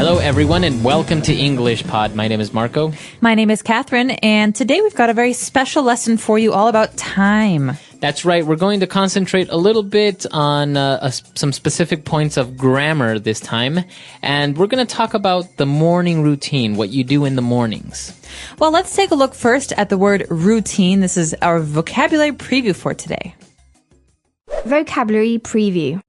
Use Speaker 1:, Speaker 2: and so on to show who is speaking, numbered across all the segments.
Speaker 1: Hello, everyone, and welcome to English Pod. My name is Marco.
Speaker 2: My name is Catherine, and today we've got a very special lesson for you all about time.
Speaker 1: That's right. We're going to concentrate a little bit on some specific points of grammar this time, and we're going to talk about the morning routine, what you do in the mornings.
Speaker 2: Well, let's take a look first at the word routine. This is our vocabulary preview for today.
Speaker 3: Vocabulary preview.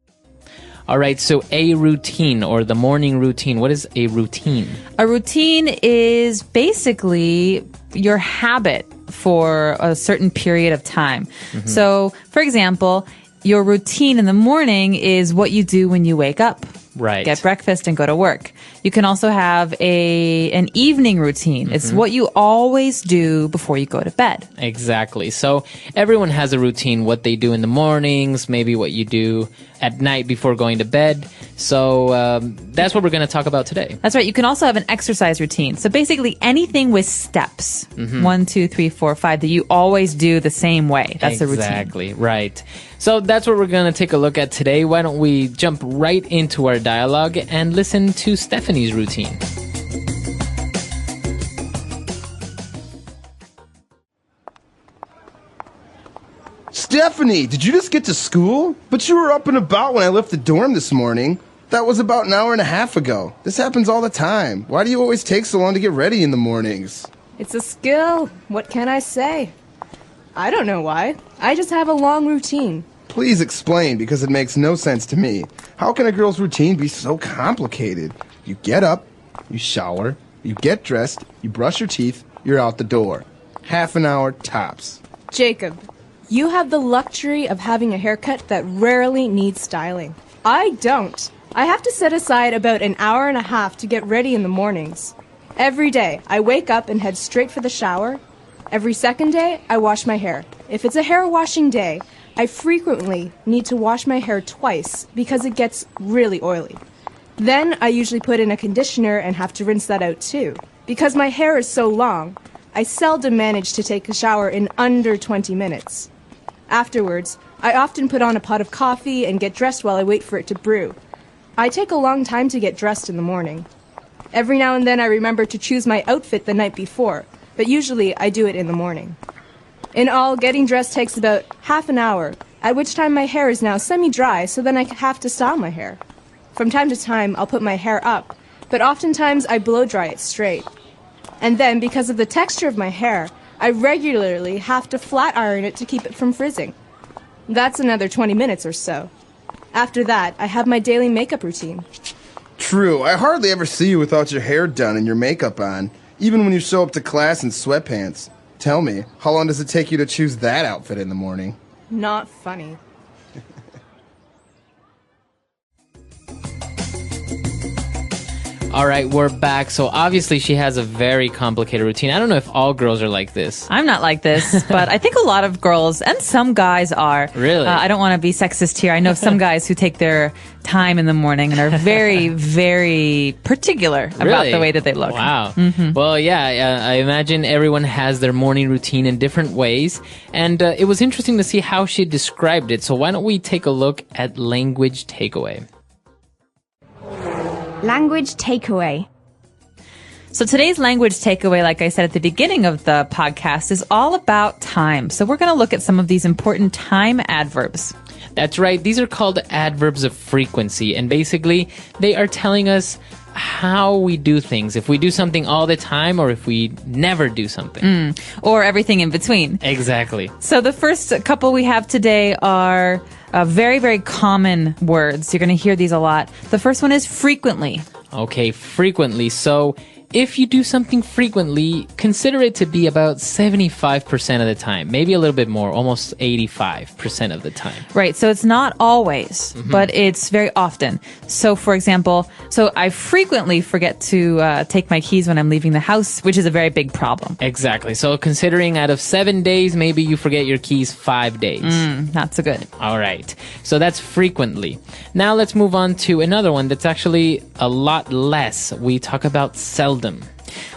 Speaker 1: All right, so a routine or the morning routine. What is a routine?
Speaker 2: A routine is basically your habit for a certain period of time. Mm-hmm. So, for example, your routine in the morning is what you do when you wake up.
Speaker 1: Right.
Speaker 2: Get breakfast and go to work. You can also have an evening routine. Mm-hmm. It's what you always do before you go to bed.
Speaker 1: Exactly. So everyone has a routine, what they do in the mornings, maybe what you do at night before going to bed. So that's what we're going to talk about today.
Speaker 2: That's right. You can also have an exercise routine. So basically anything with steps, 1, 2, 3, 4, 5, that you always do the same way. That's a routine.
Speaker 1: Exactly. Right. So that's what we're going to take a look at today. Why don't we jump right into our dialogue and listen to Stephanie's routine.
Speaker 4: Stephanie, did you just get to school? But you were up and about when I left the dorm this morning. That was about an hour and a half ago. This happens all the time. Why do you always take so long to get ready in the mornings?
Speaker 5: It's a skill. What can I say? I don't know why. I just have a long routine.
Speaker 4: Please explain, because it makes no sense to me. How can a girl's routine be so complicated? You get up, you shower, you get dressed, you brush your teeth, you're out the door. Half an hour tops.
Speaker 5: Jacob, you have the luxury of having a haircut that rarely needs styling. I don't. I have to set aside about an hour and a half to get ready in the mornings. Every day, I wake up and head straight for the shower. Every second day, I wash my hair. If it's a hair washing day, I frequently need to wash my hair twice because it gets really oily. Then I usually put in a conditioner and have to rinse that out too. Because my hair is so long, I seldom manage to take a shower in under 20 minutes. Afterwards, I often put on a pot of coffee and get dressed while I wait for it to brew. I take a long time to get dressed in the morning. Every now and then I remember to choose my outfit the night before, but usually I do it in the morning. In all, getting dressed takes about half an hour, at which time my hair is now semi-dry, so then I have to style my hair. From time to time, I'll put my hair up, but oftentimes I blow dry it straight. And then, because of the texture of my hair, I regularly have to flat iron it to keep it from frizzing. That's another 20 minutes or so. After that, I have my daily makeup routine.
Speaker 4: True, I hardly ever see you without your hair done and your makeup on, even when you show up to class in sweatpants. Tell me, how long does it take you to choose that outfit in the morning?
Speaker 5: Not funny.
Speaker 1: All right, we're back. So obviously she has a very complicated routine. I don't know if all girls are like this.
Speaker 2: I'm not like this, but I think a lot of girls and some guys are.
Speaker 1: Really?
Speaker 2: I don't want to be sexist here. I know some guys who take their time in the morning and are very, very particular about the way that they look.
Speaker 1: Wow. Mm-hmm. Well, yeah, I imagine everyone has their morning routine in different ways. And it was interesting to see how she described it. So why don't we take a look at language takeaway?
Speaker 3: Language takeaway.
Speaker 2: So today's language takeaway, like I said at the beginning of the podcast, is all about time. So we're going to look at some of these important time adverbs.
Speaker 1: That's right. These are called adverbs of frequency. And basically, they are telling us how we do things. If we do something all the time or if we never do something.
Speaker 2: Or everything in between.
Speaker 1: Exactly.
Speaker 2: So the first couple we have today are very, very common words. You're going to hear these a lot. The first one is frequently.
Speaker 1: Okay, frequently. So if you do something frequently, consider it to be about 75% of the time. Maybe a little bit more, almost 85% of the time.
Speaker 2: Right. So it's not always, but it's very often. So for example, I frequently forget to take my keys when I'm leaving the house, which is a very big problem.
Speaker 1: Exactly. So considering out of 7 days, maybe you forget your keys 5 days.
Speaker 2: Not so good.
Speaker 1: All right. So that's frequently. Now let's move on to another one that's actually a lot less. We talk about seldom.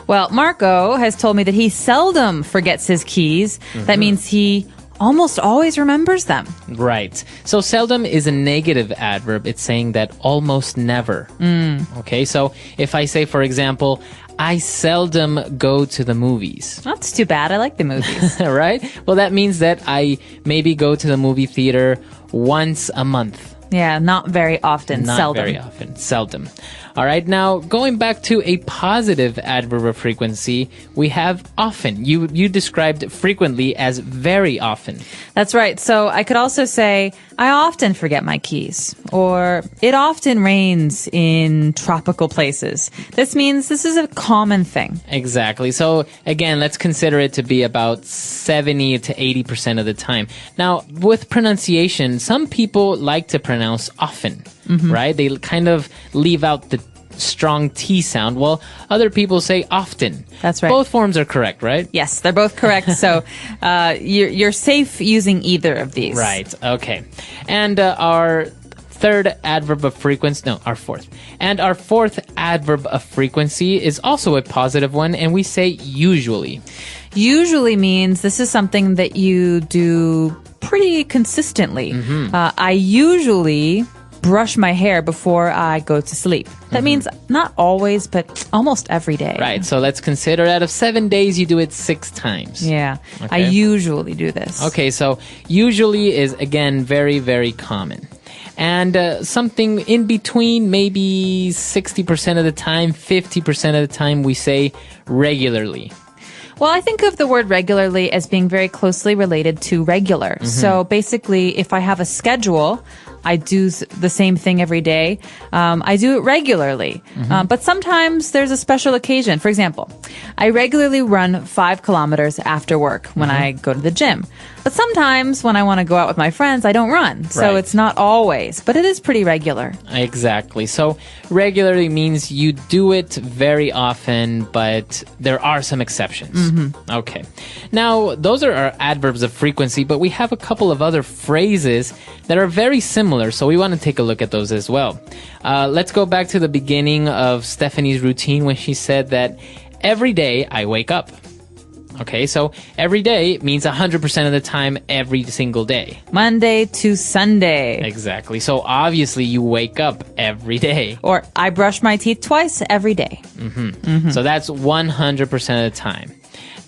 Speaker 2: Well, Marco has told me that he seldom forgets his keys. That means he almost always remembers them.
Speaker 1: Right. So seldom is a negative adverb. It's saying that almost never. Okay, so if I say, for example, I seldom go to the movies.
Speaker 2: That's too bad. I like the movies.
Speaker 1: Right? Well, that means that I maybe go to the movie theater once a month.
Speaker 2: Yeah, not very often.
Speaker 1: Not
Speaker 2: seldom.
Speaker 1: very often. Seldom. All right. Now, going back to a positive adverb of frequency, we have often. You described frequently as very often.
Speaker 2: That's right. So I could also say, I often forget my keys, or it often rains in tropical places. This means this is a common thing.
Speaker 1: Exactly. So again, let's consider it to be about 70 to 80% of the time. Now, with pronunciation, some people like to pronounce often, right? They kind of leave out the strong T sound. Well, other people say often.
Speaker 2: That's right.
Speaker 1: Both forms are correct, right?
Speaker 2: Yes, they're both correct. So you're safe using either of these.
Speaker 1: Right. Okay. And our third adverb of frequency, no, our fourth. And our fourth adverb of frequency is also a positive one, and we say usually.
Speaker 2: Usually means this is something that you do pretty consistently. I usually brush my hair before I go to sleep. That means not always, but almost every day.
Speaker 1: Right. So let's consider out of 7 days, you do it 6 times.
Speaker 2: Yeah. I
Speaker 1: Okay.
Speaker 2: usually do this.
Speaker 1: Okay. So usually is, again, very, very common. And something in between, maybe 60% of the time, 50% of the time, we say regularly.
Speaker 2: Well, I think of the word regularly as being very closely related to regular. So basically, if I have a schedule, I do the same thing every day. I do it regularly. But sometimes there's a special occasion. For example, I regularly run 5 kilometers after work when I go to the gym. But sometimes when I want to go out with my friends, I don't run. So
Speaker 1: Right.
Speaker 2: it's not always, but it is pretty regular.
Speaker 1: Exactly. So regularly means you do it very often, but there are some exceptions. Okay. Now, those are our adverbs of frequency, but we have a couple of other phrases that are very similar, so we want to take a look at those as well. Let's go back to the beginning of Stephanie's routine when she said that every day I wake up. Okay, so every day means 100% of the time, every single day.
Speaker 2: Monday to Sunday.
Speaker 1: Exactly. So obviously you wake up every day.
Speaker 2: Or I brush my teeth twice every day.
Speaker 1: So that's 100% of the time.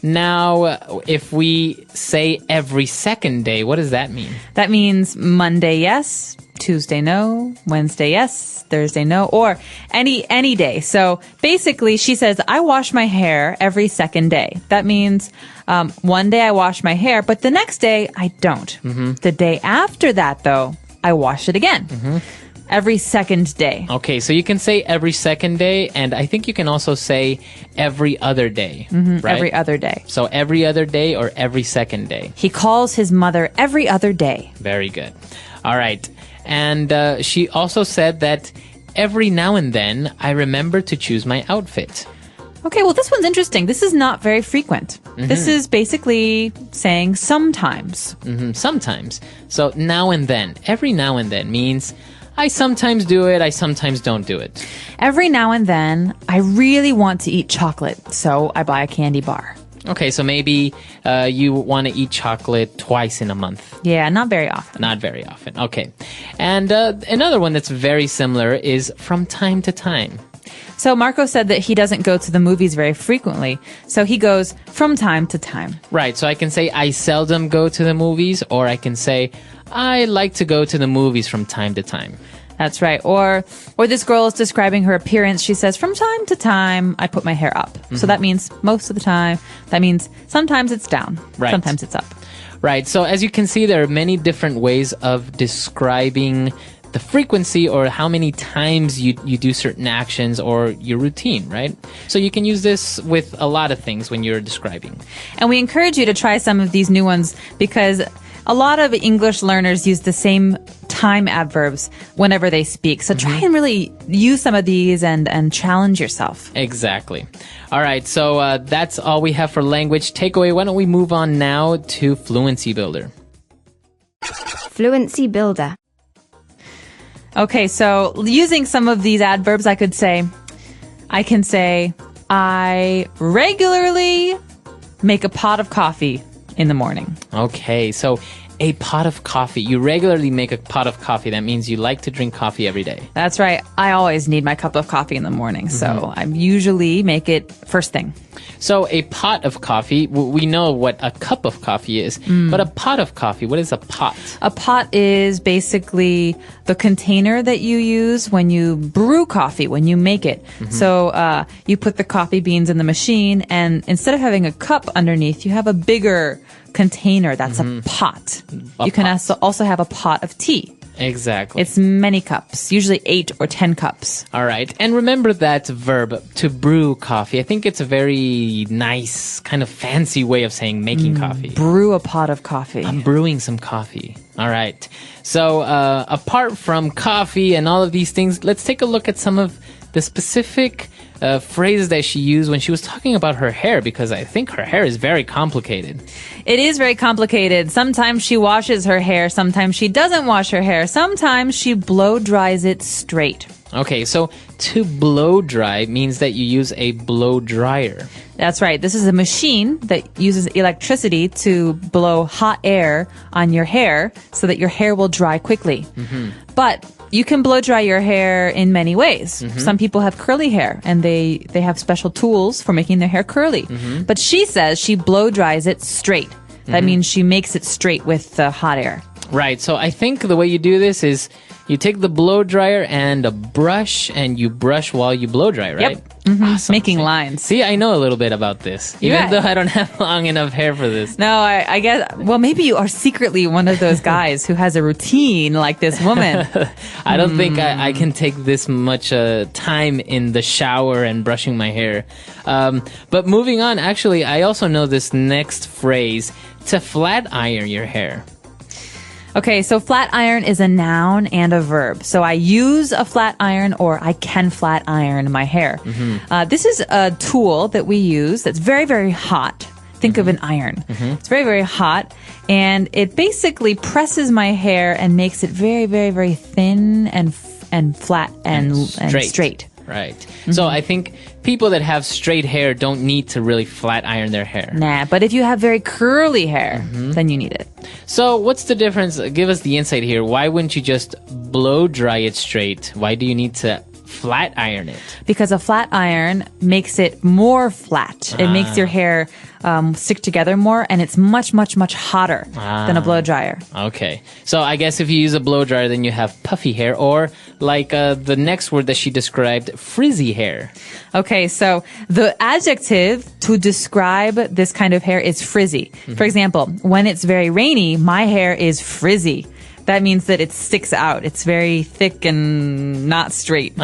Speaker 1: Now, if we say every second day, what does that mean?
Speaker 2: That means Monday, yes. Tuesday, no. Wednesday, yes. Thursday, no. Or any day. So basically, she says, I wash my hair every second day. That means one day I wash my hair, but the next day I don't. The day after that, though, I wash it again. Every second day.
Speaker 1: Okay, so you can say every second day, and I think you can also say every other day, right?
Speaker 2: Every other day.
Speaker 1: So every other day or every second day.
Speaker 2: He calls his mother every other day.
Speaker 1: Very good. All right. And she also said that every now and then I remember to choose my outfit.
Speaker 2: Okay, well, this one's interesting. This is not very frequent. This is basically saying sometimes.
Speaker 1: Sometimes. So now and then. Every now and then means I sometimes do it, I sometimes don't do it.
Speaker 2: Every now and then, I really want to eat chocolate, so I buy a candy bar.
Speaker 1: Okay, so maybe you want to eat chocolate twice in a month.
Speaker 2: Yeah, not very often.
Speaker 1: Not very often. Okay. And another one that's very similar is from time to time.
Speaker 2: So Marco said that he doesn't go to the movies very frequently, so he goes from time to time.
Speaker 1: Right, so I can say I seldom go to the movies, or I can say I like to go to the movies from time to time.
Speaker 2: That's right. Or this girl is describing her appearance. She says, from time to time, I put my hair up. So that means most of the time. That means sometimes it's down.
Speaker 1: Right.
Speaker 2: Sometimes it's up.
Speaker 1: Right, so as you can see, there are many different ways of describing the frequency or how many times you do certain actions or your routine, right? So you can use this with a lot of things when you're describing.
Speaker 2: And we encourage you to try some of these new ones because a lot of English learners use the same time adverbs whenever they speak. So try and really use some of these and challenge yourself.
Speaker 1: Exactly. All right, so that's all we have for language takeaway. Why don't we move on now to Fluency Builder?
Speaker 3: Fluency Builder.
Speaker 2: Okay, so using some of these adverbs, I can say, I regularly make a pot of coffee in the morning.
Speaker 1: Okay, so a pot of coffee. You regularly make a pot of coffee. That means you like to drink coffee every day.
Speaker 2: That's right. I always need my cup of coffee in the morning, so I usually make it first thing.
Speaker 1: So a pot of coffee, we know what a cup of coffee is, but a pot of coffee, what is a pot?
Speaker 2: A pot is basically the container that you use when you brew coffee, when you make it. So you put the coffee beans in the machine, and instead of having a cup underneath, you have a bigger container. That's a pot. You can also have a pot of tea.
Speaker 1: Exactly.
Speaker 2: It's many cups, usually 8 or 10 cups.
Speaker 1: All right. And remember that verb, to brew coffee. I think it's a very nice, kind of fancy way of saying making coffee.
Speaker 2: Brew a pot of coffee.
Speaker 1: I'm brewing some coffee. All right. So apart from coffee and all of these things, let's take a look at some of the specific phrases that she used when she was talking about her hair, because I think her hair is very complicated.
Speaker 2: It is very complicated. Sometimes she washes her hair. Sometimes she doesn't wash her hair. Sometimes she blow dries it straight.
Speaker 1: Okay, so to blow dry means that you use a blow dryer.
Speaker 2: That's right. This is a machine that uses electricity to blow hot air on your hair so that your hair will dry quickly. But you can blow dry your hair in many ways. Some people have curly hair and they have special tools for making their hair curly. But she says she blow dries it straight. That means she makes it straight with hot air.
Speaker 1: Right, so I think the way you do this is you take the blow dryer and a brush, and you brush while you blow dry, right?
Speaker 2: Yep.
Speaker 1: Awesome.
Speaker 2: Making lines.
Speaker 1: See, I know a little bit about this, even
Speaker 2: Yeah.
Speaker 1: though I don't have long enough hair for this.
Speaker 2: No, I guess, well, maybe you are secretly one of those guys who has a routine like this woman.
Speaker 1: I don't think I can take this much time in the shower and brushing my hair. But moving on, actually, I also know this next phrase, to flat iron your hair.
Speaker 2: Okay, so flat iron is a noun and a verb. So I use a flat iron, or I can flat iron my hair. This is a tool that we use that's very, very hot. Think of an iron. It's very, very hot, and it basically presses my hair and makes it very, very, very thin and flat and straight.
Speaker 1: Right. So I think people that have straight hair don't need to really flat iron their hair.
Speaker 2: Nah, but if you have very curly hair, then you need it.
Speaker 1: So what's the difference? Give us the insight here. Why wouldn't you just blow dry it straight? Why do you need to flat iron it?
Speaker 2: Because a flat iron makes it more flat. It makes your hair stick together more, and it's much, much, much hotter than a blow dryer.
Speaker 1: Okay. So I guess if you use a blow dryer, then you have puffy hair, or like the next word that she described, frizzy hair.
Speaker 2: Okay, so the adjective to describe this kind of hair is frizzy. For example, when it's very rainy, my hair is frizzy. That means that it sticks out. It's very thick and not straight.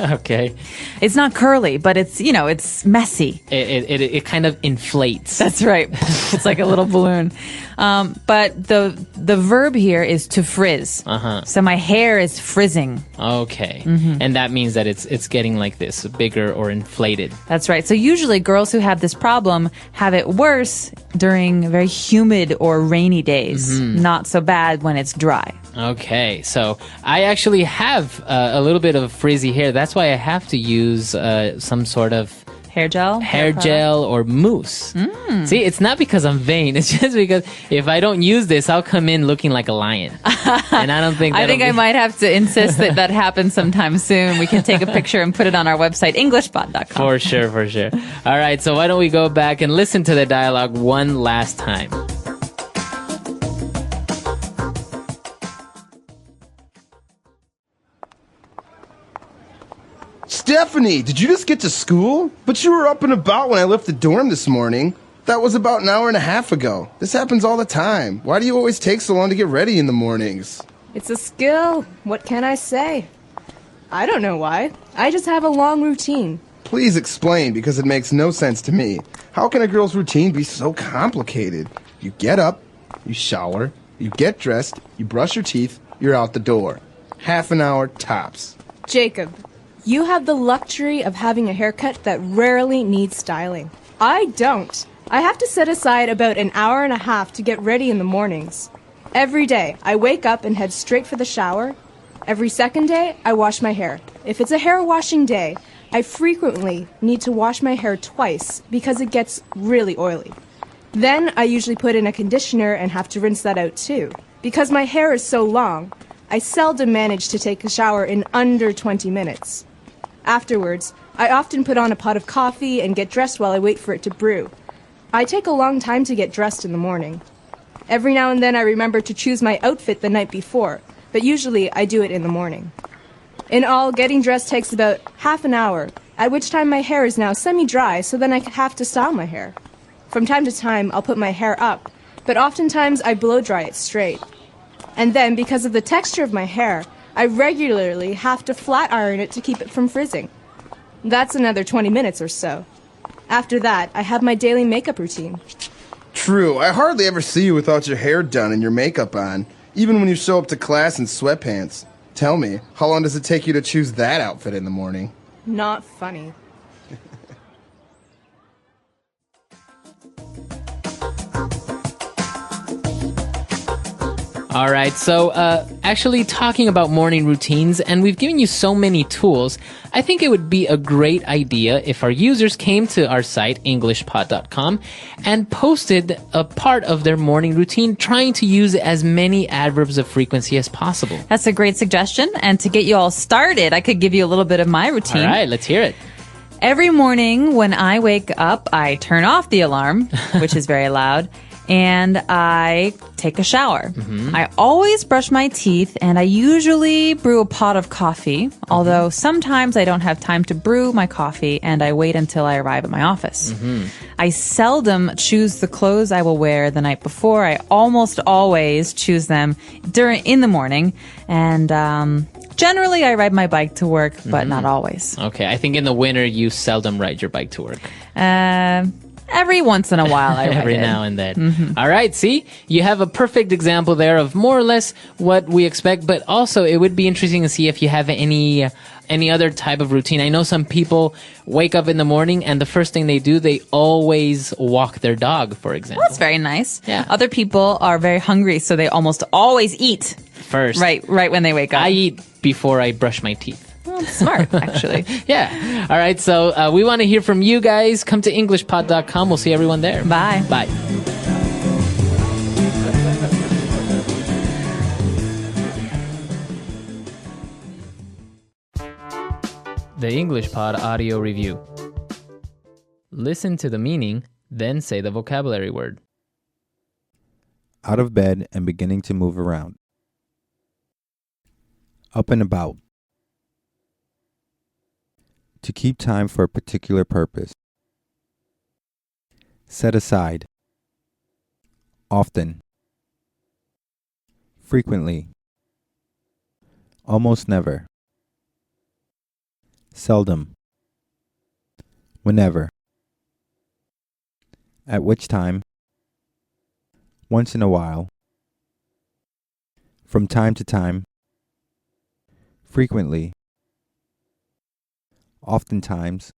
Speaker 1: Okay.
Speaker 2: It's not curly, but it's, it's messy.
Speaker 1: It kind of inflates.
Speaker 2: That's right. It's like a little balloon. But the verb here is to frizz. So my hair is frizzing.
Speaker 1: Okay. And that means that it's getting like this, bigger or inflated.
Speaker 2: That's right. So usually girls who have this problem have it worse during very humid or rainy days. Not so bad when it's dry.
Speaker 1: Okay, so I actually have a little bit of frizzy hair. That's why I have to use some sort of
Speaker 2: hair gel
Speaker 1: or mousse. See, it's not because I'm vain. It's just because if I don't use this, I'll come in looking like a lion. And I don't think
Speaker 2: I think I might have to insist that happens sometime soon. We can take a picture and put it on our website, englishbot.com.
Speaker 1: For sure. All right, so why don't we go back and listen to the dialogue one last time.
Speaker 4: Stephanie, did you just get to school? But you were up and about when I left the dorm this morning. That was about an hour and a half ago. This happens all the time. Why do you always take so long to get ready in the mornings?
Speaker 5: It's a skill. What can I say? I don't know why. I just have a long routine.
Speaker 4: Please explain, because it makes no sense to me. How can a girl's routine be so complicated? You get up, you shower, you get dressed, you brush your teeth, you're out the door. Half an hour tops.
Speaker 5: Jacob, you have the luxury of having a haircut that rarely needs styling. I don't. I have to set aside about an hour and a half to get ready in the mornings. Every day, I wake up and head straight for the shower. Every second day, I wash my hair. If it's a hair washing day, I frequently need to wash my hair twice because it gets really oily. Then I usually put in a conditioner and have to rinse that out too. Because my hair is so long, I seldom manage to take a shower in under 20 minutes. Afterwards, I often put on a pot of coffee and get dressed while I wait for it to brew. I take a long time to get dressed in the morning. Every now and then I remember to choose my outfit the night before, but usually I do it in the morning. In all, getting dressed takes about half an hour, at which time my hair is now semi-dry, so then I have to style my hair. From time to time, I'll put my hair up, but oftentimes I blow dry it straight. And then, because of the texture of my hair, I regularly have to flat iron it to keep it from frizzing. That's another 20 minutes or so. After that, I have my daily makeup routine.
Speaker 4: True, I hardly ever see you without your hair done and your makeup on, even when you show up to class in sweatpants. Tell me, how long does it take you to choose that outfit in the morning?
Speaker 5: Not funny.
Speaker 1: All right, so actually talking about morning routines, and we've given you so many tools, I think it would be a great idea if our users came to our site, englishpod.com, and posted a part of their morning routine, trying to use as many adverbs of frequency as possible.
Speaker 2: That's a great suggestion. And to get you all started, I could give you a little bit of my routine.
Speaker 1: All right, let's hear it.
Speaker 2: Every morning when I wake up, I turn off the alarm, which is very loud, and I take a shower. I always brush my teeth, and I usually brew a pot of coffee, although sometimes I don't have time to brew my coffee, and I wait until I arrive at my office. I seldom choose the clothes I will wear the night before. I almost always choose them in the morning, and generally I ride my bike to work, but not always.
Speaker 1: Okay, I think in the winter you seldom ride your bike to work.
Speaker 2: Every once in a while I ride
Speaker 1: Every
Speaker 2: it.
Speaker 1: now and then. All right, see? You have a perfect example there of more or less what we expect, but also it would be interesting to see if you have any other type of routine. I know some people wake up in the morning and the first thing they do, they always walk their dog, for example.
Speaker 2: That's very nice.
Speaker 1: Yeah.
Speaker 2: Other people are very hungry, so they almost always eat
Speaker 1: First.
Speaker 2: right when they wake up.
Speaker 1: I eat before I brush my teeth.
Speaker 2: Well, smart, actually.
Speaker 1: Yeah. All right, so we want to hear from you guys. Come to englishpod.com. We'll see everyone there.
Speaker 2: Bye.
Speaker 1: Bye. The English Pod Audio Review. Listen to the meaning, then say the vocabulary word.
Speaker 3: Out of bed and beginning to move around. Up and about. To keep time for a particular purpose. Set aside. Often. Frequently. Almost never. Seldom. Whenever. At which time. Once in a while. From time to time. Frequently. Oftentimes.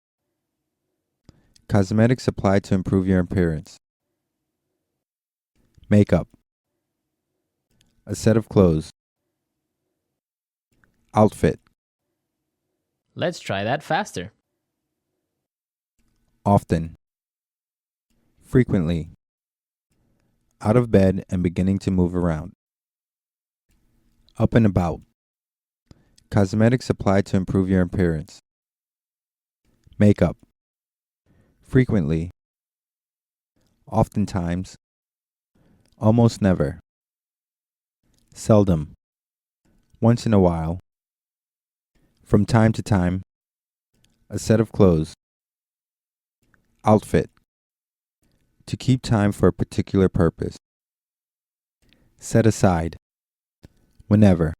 Speaker 3: Cosmetics applied to improve your appearance. Makeup. A set of clothes. Outfit.
Speaker 1: Let's try that faster.
Speaker 3: Often. Frequently. Out of bed and beginning to move around. Up and about. Cosmetics applied to improve your appearance. Makeup. Frequently. Oftentimes. Almost never. Seldom. Once in a while. From time to time. A set of clothes. Outfit. To keep time for a particular purpose. Set aside. Whenever.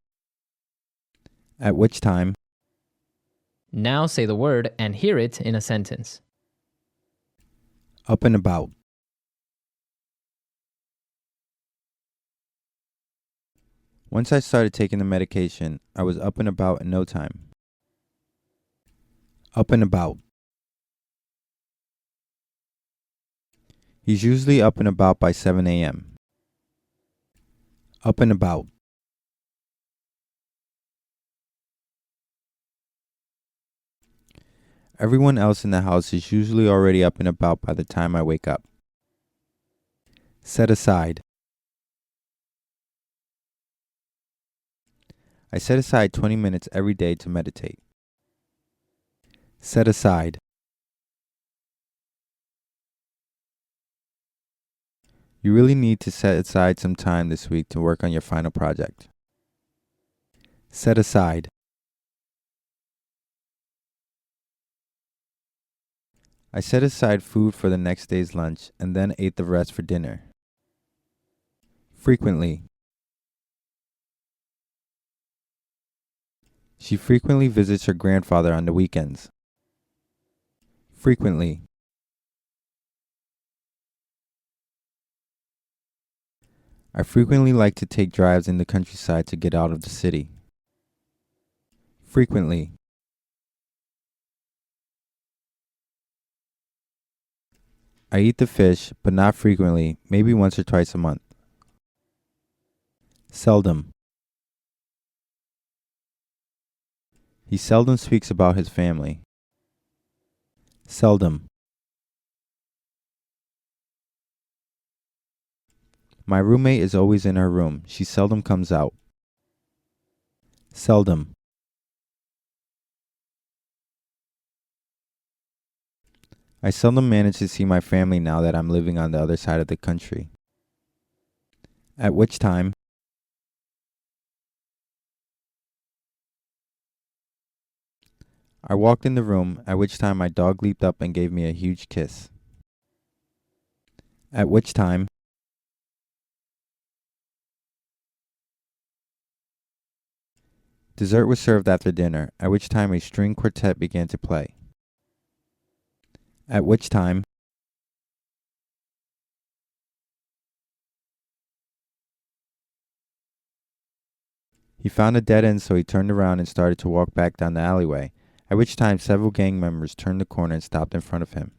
Speaker 3: At which time.
Speaker 1: Now say the word and hear it in a sentence.
Speaker 3: Up and about. Once I started taking the medication, I was up and about in no time. Up and about. He's usually up and about by 7 a.m. Up and about. Everyone else in the house is usually already up and about by the time I wake up. Set aside. I set aside 20 minutes every day to meditate. Set aside. You really need to set aside some time this week to work on your final project. Set aside. I set aside food for the next day's lunch and then ate the rest for dinner. Frequently. She frequently visits her grandfather on the weekends. Frequently. I frequently like to take drives in the countryside to get out of the city. Frequently. I eat the fish, but not frequently, maybe once or twice a month. Seldom. He seldom speaks about his family. Seldom. My roommate is always in her room. She seldom comes out. Seldom. I seldom manage to see my family now that I'm living on the other side of the country. At which time, I walked in the room, at which time my dog leaped up and gave me a huge kiss. At which time, dessert was served after dinner, at which time a string quartet began to play. At which time, he found a dead end, so he turned around and started to walk back down the alleyway, at which time several gang members turned the corner and stopped in front of him.